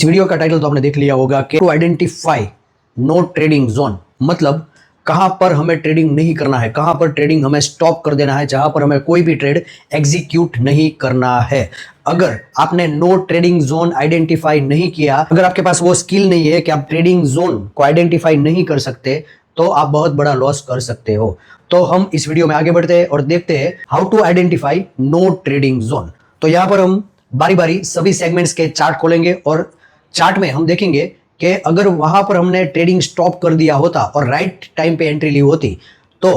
इस वीडियो का टाइटल तो आपने देख लिया होगा कि to identify no trading zone, मतलब कहां पर हमें ट्रेडिंग नहीं करना है, कहां पर ट्रेडिंग हमें स्टॉप कर देना है, जहां पर हमें कोई भी ट्रेड एग्जीक्यूट नहीं करना है। अगर आपने नो ट्रेडिंग जोन आइडेंटिफाई नहीं किया, अगर आपके पास वो स्किल नहीं है कि आप ट्रेडिंग जोन को आइडेंटिफाई नहीं कर सकते, तो आप बहुत बड़ा लॉस कर सकते हो। तो हम इस वीडियो में आगे बढ़ते हैं और देखते हैं how to identify no trading zone. तो यहां पर हम बारी बारी सभी सेगमेंट्स के चार्ट खोलेंगे और चार्ट में हम देखेंगे कि अगर वहां पर हमने ट्रेडिंग स्टॉप कर दिया होता और राइट टाइम पे एंट्री ली होती तो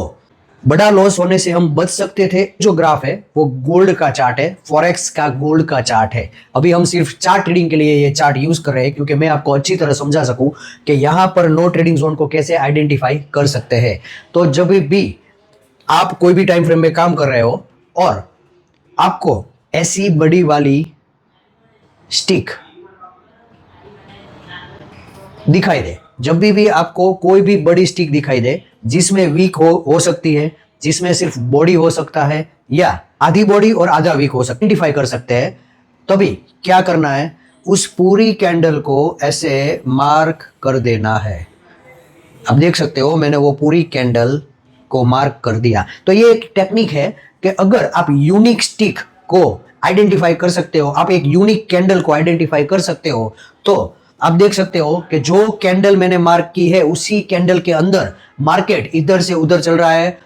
बड़ा लॉस होने से हम बच सकते थे। जो ग्राफ है वो गोल्ड का चार्ट है, फॉरेक्स का गोल्ड का चार्ट है। अभी हम सिर्फ चार्ट ट्रेडिंग के लिए ये चार्ट यूज कर रहे हैं क्योंकि मैं आपको अच्छी तरह समझा सकूं कि यहां पर नो ट्रेडिंग जोन को कैसे आइडेंटिफाई कर सकते हैं। तो जब भी आप कोई भी टाइम फ्रेम में काम कर रहे हो और आपको ऐसी बड़ी वाली स्टिक दिखाई दे, जब भी आपको कोई भी बड़ी स्टिक दिखाई दे जिसमें वीक हो सकती है, जिसमें सिर्फ बॉडी हो सकता है या आधी बॉडी और आधा वीक हो सकता है, आइडेंटिफाई कर सकते हैं, तभी क्या करना है, उस पूरी कैंडल को ऐसे मार्क कर देना है। आप देख सकते हो मैंने वो पूरी कैंडल को मार्क कर दिया। तो ये एक टेक्निक है कि अगर आप यूनिक स्टिक को आइडेंटिफाई कर सकते हो, आप एक यूनिक कैंडल को आइडेंटिफाई कर सकते हो, तो आप देख सकते हो कि जो कैंडल मैंने मार्क की है उसी कैंडल के अंदर मार्केट इधर से उधर चल रहा है,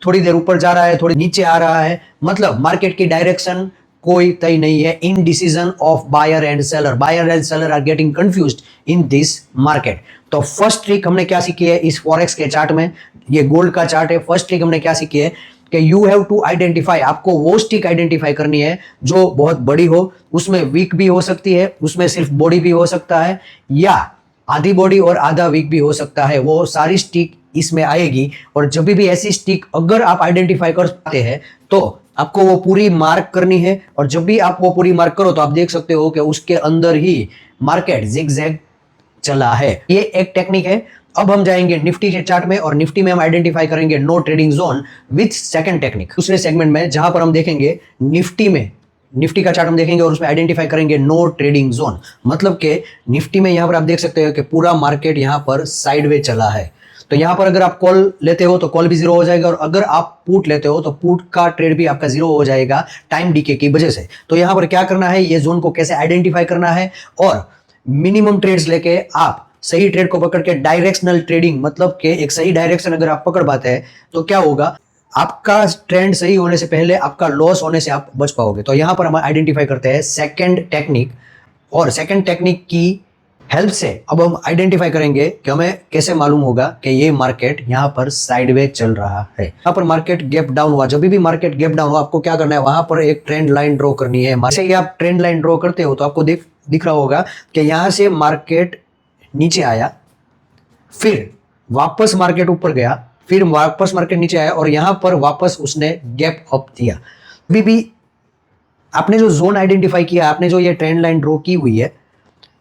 थोड़ी देर ऊपर जा रहा है, थोड़ी नीचे आ रहा है, मतलब मार्केट की डायरेक्शन कोई तय नहीं है। In decision of buyer and seller are getting confused in this market. तो फर्स्ट ट्रिक हमने क्या सीखी है इस फॉरेक्स के चार्ट में, ये गोल्ड का चार्ट है। फर्स्ट ट्रिक हमने क्या सीखी है कि यू हैव टू आइडेंटिफाई, आपको वो स्टिक आइडेंटिफाई करनी है जो बहुत बड़ी हो, उसमें वीक भी हो सकती है, उसमें सिर्फ बॉडी भी हो सकता है या आधी बॉडी और आधा वीक भी हो सकता है, वो सारी स्टिक इसमें आएगी। और जब भी ऐसी स्टिक अगर आप आइडेंटिफाई कर पाते हैं तो आपको वो पूरी मार्क करनी है। और जब भी आप वो पूरी मार्क करो तो आप देख सकते हो कि उसके अंदर ही मार्केट जिगजैग चला है। ये एक टेक्निक है। अब हम जाएंगे निफ्टी के चार्ट में और निफ्टी में हम आइडेंटिफाई करेंगे no trading zone with second technique, दूसरे सेगमेंट में, जहां पर हम देखेंगे निफ्टी का चार्ट हम देखेंगे और उसमें आइडेंटिफाई करेंगे नो ट्रेडिंग जोन। मतलब कि निफ्टी में यहां पर आप देख सकते हो कि पूरा मार्केट यहां पर साइडवे चला है। तो यहां पर अगर आप कॉल लेते हो तो कॉल भी जीरो हो जाएगा और अगर आप पुट लेते हो तो पुट का ट्रेड भी आपका जीरो हो जाएगा टाइम डीके की वजह से। तो यहां पर क्या करना है, ये जोन को कैसे आइडेंटिफाई करना है और मिनिमम ट्रेड्स लेके आप सही ट्रेड को पकड़ के डायरेक्शनल ट्रेडिंग, मतलब कि एक सही डायरेक्शन अगर आप पकड़ पाते हैं तो क्या होगा, आपका ट्रेंड सही होने से पहले आपका लॉस होने से आप बच पाओगे। तो यहां पर हम आइडेंटिफाई करते हैं सेकंड टेक्निक और सेकंड टेक्निक की हेल्प से अब हम आइडेंटिफाई करेंगे कि हमें कैसे मालूम होगा कि ये मार्केट यहाँ पर साइडवे चल रहा है। यहाँ पर मार्केट गैप डाउन हुआ, जब भी मार्केट गैप डाउन हुआ आपको क्या करना है, वहां पर एक ट्रेंड लाइन ड्रॉ करनी है। जैसे ही आप ट्रेंड लाइन ड्रॉ करते हो तो आपको दिख रहा होगा कि यहां से मार्केट नीचे आया, फिर वापस मार्केट ऊपर गया, फिर वापस मार्केट नीचे आया और यहां पर वापस उसने गैप अप दिया। अभी भी आपने जो जोन आइडेंटिफाई किया, आपने जो ये ट्रेंड लाइन ड्रॉ की हुई है,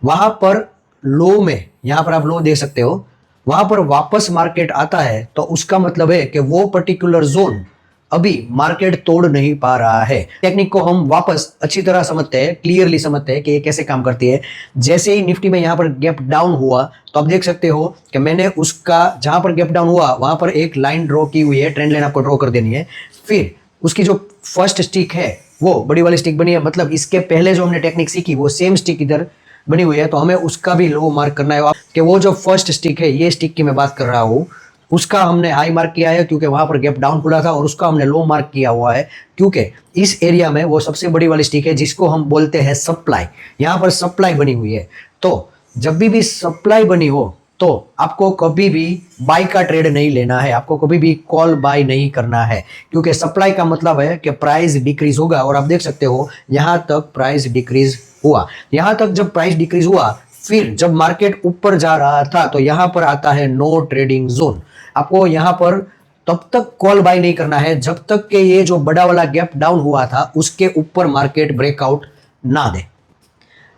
वहां पर लो में, यहां पर आप लो देख सकते हो, वहां पर वापस मार्केट आता है तो उसका मतलब है कि वो पर्टिकुलर जोन अभी मार्केट तोड़ नहीं पा रहा है। टेक्निक को हम वापस अच्छी तरह समझते हैं, क्लियरली समझते हैं कि ये कैसे काम करती है। जैसे ही निफ्टी में यहां पर गैप डाउन हुआ तो आप देख सकते हो कि मैंने उसका जहां पर गैप डाउन हुआ वहां पर एक लाइन ड्रॉ की हुई है, ट्रेंड लाइन आपको ड्रॉ कर देनी है। फिर उसकी जो फर्स्ट स्टिक है वो बड़ी वाली स्टिक बनी है, मतलब इसके पहले जो हमने टेक्निक सीखी वो सेम स्टिक इधर बनी हुई है, तो हमें उसका भी लो मार्क करना है कि वो जो फर्स्ट स्टिक है, ये स्टिक की मैं बात कर रहा हूं, उसका हमने हाई मार्क किया है क्योंकि वहां पर गैप डाउन खुला था, और उसका हमने लो मार्क किया हुआ है क्योंकि इस एरिया में वो सबसे बड़ी वाली स्टिक है जिसको हम बोलते हैं सप्लाई। यहां पर सप्लाई बनी हुई है। तो जब भी सप्लाई बनी हो तो आपको कभी भी बाई का ट्रेड नहीं लेना है, आपको कभी भी कॉल बाय नहीं करना है, क्योंकि सप्लाई का मतलब है कि प्राइस डिक्रीज होगा। और आप देख सकते हो यहां तक प्राइस डिक्रीज हुआ, यहां तक जब प्राइस डिक्रीज हुआ, फिर जब मार्केट ऊपर जा रहा था तो यहां पर आता है नो ट्रेडिंग जोन। आपको यहां पर तब तक कॉल बाय नहीं करना है जब तक कि ये जो बड़ा वाला गैप डाउन हुआ था उसके ऊपर मार्केट ब्रेकआउट ना दे।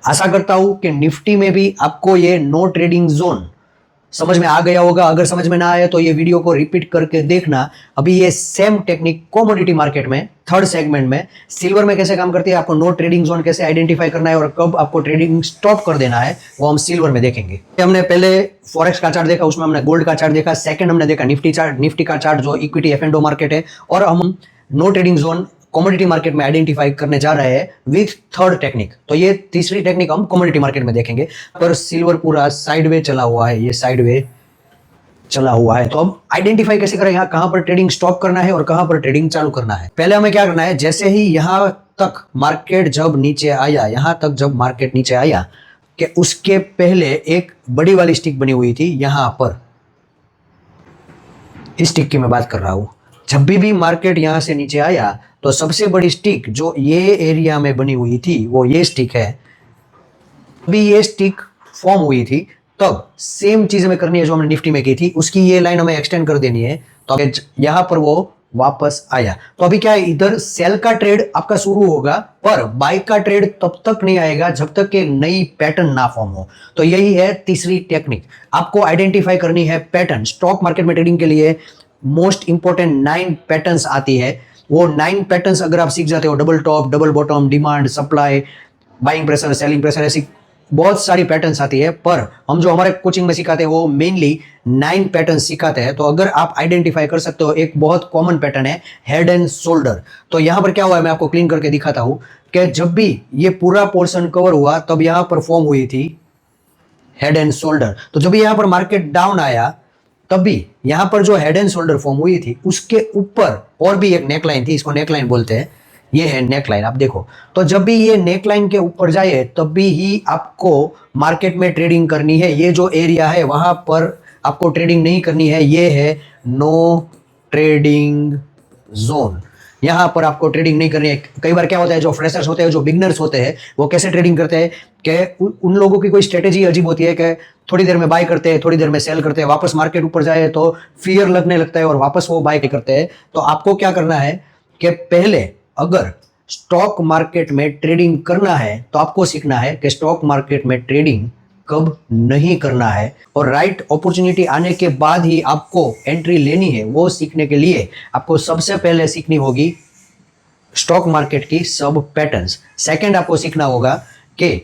आशा करता हूं कि निफ्टी में भी आपको ये नो ट्रेडिंग जोन समझ में आ गया होगा। अगर समझ में ना आया तो ये वीडियो को रिपीट करके देखना। अभी ये सेम टेक्निक कमोडिटी मार्केट में थर्ड सेगमेंट में सिल्वर में कैसे काम करती है, आपको नो ट्रेडिंग जोन कैसे आइडेंटिफाई करना है और कब आपको ट्रेडिंग स्टॉप कर देना है, वो हम सिल्वर में देखेंगे। हमने पहले फॉरेक्स का चार्ट देखा, उसमें हमने गोल्ड का चार्ट देखा। सेकंड हमने देखा निफ्टी का चार्ट जो इक्विटी F&O मार्केट है, और हम no trading zone commodity market में आइडेंटिफाई करने जा रहे हैं विथ थर्ड टेक्निक। तो ये तीसरी टेक्निक हम कमोडिटी मार्केट में देखेंगे। पर सिल्वर पूरा साइडवे चला हुआ है, ये साइडवे चला हुआ है, तो अब आइडेंटिफाई कैसे करें यहाँ कहां पर ट्रेडिंग स्टॉप करना है और कहां पर ट्रेडिंग चालू करना है। पहले हमें क्या करना है, जैसे ही यहां तक मार्केट जब नीचे आया, यहां तक जब मार्केट नीचे आया कि उसके पहले एक बड़ी वाली स्टिक बनी हुई थी यहां पर, इस स्टिक की मैं बात कर रहा हूं। जब भी मार्केट यहां से नीचे आया तो सबसे बड़ी स्टिक जो ये एरिया में बनी हुई थी वो ये स्टिक है। अभी ये स्टिक फॉर्म हुई थी तब सेम चीज हमें करनी है जो हमने निफ्टी में की थी, उसकी ये लाइन हमें एक्सटेंड कर देनी है। तो यहां पर वो वापस आया, तो अभी क्या है, इधर सेल का ट्रेड आपका शुरू होगा, पर बाय का ट्रेड तब तक नहीं आएगा जब तक कि नई पैटर्न ना फॉर्म हो। तो यही है तीसरी टेक्निक, आपको आइडेंटिफाई करनी है पैटर्न। स्टॉक मार्केट में ट्रेडिंग के लिए मोस्ट इंपॉर्टेंट 9 पैटर्न्स आती है। वो 9 पैटर्न्स अगर आप सीख जाते हो, double top, double bottom, demand, supply, buying pressure, selling pressure, ऐसी बहुत सारी पैटर्न्स आती है, पर हम जो हमारे कोचिंग में सिखाते हैं वो मेनली 9 पैटर्न सिखाते हैं। तो अगर आप आइडेंटिफाई कर सकते हो, एक बहुत कॉमन पैटर्न है हेड एंड शोल्डर। तो यहां पर क्या हुआ है, मैं आपको क्लीन करके दिखाता हूं कि जब भी ये पूरा पोर्शन कवर हुआ तब यहां पर फॉर्म हुई थी हेड एंड शोल्डर। तो जब यहां पर मार्केट डाउन आया तब भी यहां पर जो हेड एंड शोल्डर फॉर्म हुई थी उसके ऊपर और भी एक नेकलाइन थी, इसको नेकलाइन बोलते हैं। ये है नेकलाइन, आप देखो। तो जब भी ये नेकलाइन के ऊपर जाए तब भी ही आपको मार्केट में ट्रेडिंग करनी है। ये जो एरिया है वहां पर आपको ट्रेडिंग नहीं करनी है, ये है नो ट्रेडिंग जोन। यहां पर आपको ट्रेडिंग नहीं करनी है। कई बार क्या होता है, जो फ्रेशर्स होते हैं, जो बिगनर्स होते हैं, वो कैसे ट्रेडिंग करते हैं कि उन लोगों की कोई स्ट्रेटेजी अजीब होती है कि थोड़ी देर में बाय करते हैं, थोड़ी देर में सेल करते हैं, वापस मार्केट ऊपर जाए तो फियर लगने लगता है और वापस वो बाय करते हैं। तो आपको क्या करना है कि पहले अगर स्टॉक मार्केट में ट्रेडिंग करना है तो आपको सीखना है कि स्टॉक मार्केट में ट्रेडिंग कब नहीं करना है, और राइट अपॉर्चुनिटी आने के बाद ही आपको एंट्री लेनी है। वो सीखने के लिए आपको सबसे पहले सीखनी होगी स्टॉक मार्केट की सब पैटर्न्स। सेकंड आपको सीखना होगा कि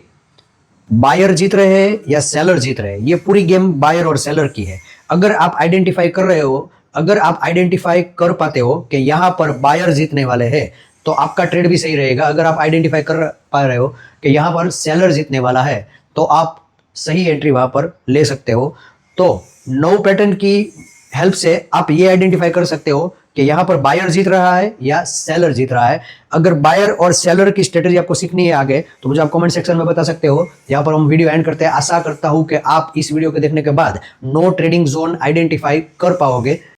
बायर जीत रहे हैं या सेलर जीत रहे हैं। ये पूरी गेम बायर और सेलर की है। अगर आप आइडेंटिफाई कर रहे हो, अगर आप आइडेंटिफाई कर पाते हो कि यहां पर बायर जीतने वाले हैं तो आपका ट्रेड भी सही रहेगा। अगर आप आइडेंटिफाई कर पा रहे हो कि यहां पर सेलर जीतने वाला है तो आप सही एंट्री वहां पर ले सकते हो। तो 9 पैटर्न की हेल्प से आप ये आइडेंटिफाई कर सकते हो कि यहां पर बायर जीत रहा है या सेलर जीत रहा है। अगर बायर और सेलर की स्ट्रेटेजी आपको सीखनी है आगे तो मुझे आप कमेंट सेक्शन में बता सकते हो। यहां पर हम वीडियो एंड करते हैं। आशा करता हूं कि आप इस वीडियो को देखने के बाद नो ट्रेडिंग जोन आइडेंटिफाई कर पाओगे।